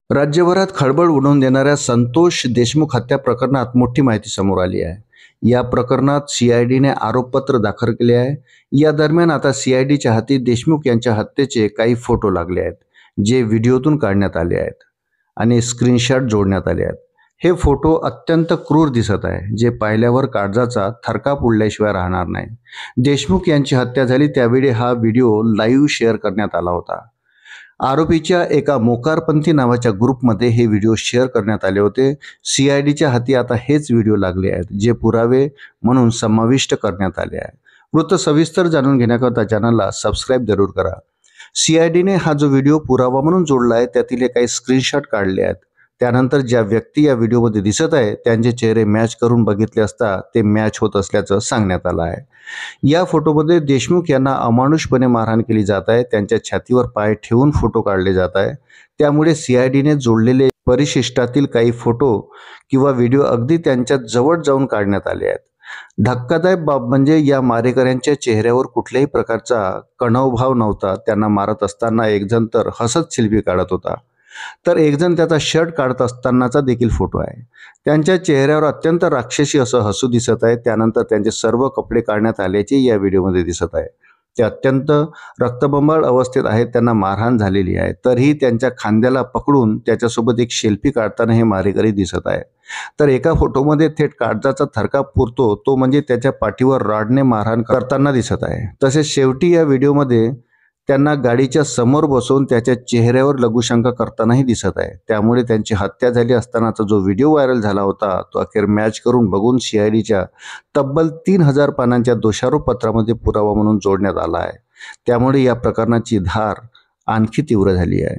राज्यभरात खळबळ उडवून देणाऱ्या संतोष देशमुख हत्या प्रकरणात मोठी माहिती समोर आली आहे. या प्रकरणात सीआयडीने आरोपपत्र दाखल केले आहे. या दरम्यान आता सीआयडीच्या हाती देशमुख यांच्या हत्येचे काही फोटो लागले आहेत, जे व्हिडिओतून काढण्यात आले आहेत आणि स्क्रीनशॉट जोडण्यात आले आहेत. हे फोटो अत्यंत क्रूर दिसत आहे, जे पाहिल्यावर काळजाचा थरकाप उडल्याशिवाय राहणार नाही. देशमुख यांची हत्या झाली त्यावेळी हा व्हिडिओ लाईव्ह शेअर करण्यात आला होता. आरोपीच्या एका मोकारपंथी नावाच्या ग्रुपमध्ये हे व्हिडिओ शेअर करण्यात आले होते. सीआयडीच्या हाती आता हेच व्हिडिओ लागले आहेत, जे पुरावे म्हणून समाविष्ट करण्यात आले आहे. वृत्त सविस्तर जाणून घेण्याकरता चॅनलला सबस्क्राईब जरूर करा. सीआयडीने हा जो व्हिडिओ पुरावा म्हणून जोडला आहे, त्यातील काही स्क्रीनशॉट काढले आहेत. त्यानंतर ज्या व्यक्ती या व्हिडिओमध्ये दिसत आहे त्यांचे चेहरे मॅच करून बघितले असता ते मॅच होत असल्याचं सांगण्यात आलं आहे. या फोटोमध्ये देशमुख यांना अमानुषपणे मारहाण केली जात आहे. त्यांच्या छातीवर पाय ठेवून फोटो काढले जात आहे. त्यामुळे सीआयडीने जोडलेले परिशिष्टातील काही फोटो किंवा व्हिडिओ अगदी त्यांच्या जवळ जाऊन काढण्यात आले आहेत. धक्कादायक बाब म्हणजे या मारेकऱ्यांच्या चेहऱ्यावर कुठल्याही प्रकारचा कणवभाव नव्हता. त्यांना मारत असताना एक जण तर हसत सेल्फी काढत होता, तर एक जण त्याचा शर्ट काढत असतानाचा देखील फोटो आहे. त्यांच्या चेहऱ्यावर अत्यंत राक्षसी असं हसू दिसत आहे. त्यानंतर त्यांचे सर्व कपडे काढण्यात आल्याचे या व्हिडिओमध्ये दिसत आहे. ते अत्यंत रक्तबंबाळ अवस्थेत आहेत. त्यांना मारहाण झालेली आहे. तरीही त्यांच्या खांद्याला पकडून त्याच्यासोबत एक सेल्फी काढताना हे मारेकरी दिसत आहे. तर एका फोटोमध्ये थेट काळजाचा थरकाप पुरतो तो म्हणजे त्याच्या पाठीवर रॉडने मारहाण करताना दिसत आहे. तसेच शेवटी या व्हिडिओमध्ये त्यांना गाडीच्या समोर बसवून त्याच्या चेहऱ्यावर लघुशंका करतानाही दिसत आहे. त्यामुळे त्यांची हत्या झाली असतानाचा जो व्हिडिओ व्हायरल झाला होता तो अखेर मॅच करून बघून सीआयडीच्या तब्बल 3000 पानांच्या दोषारोप पत्रामध्ये पुरावा म्हणून जोडण्यात आला आहे. त्यामुळे या प्रकरणाची धार आणखी तीव्र झाली आहे.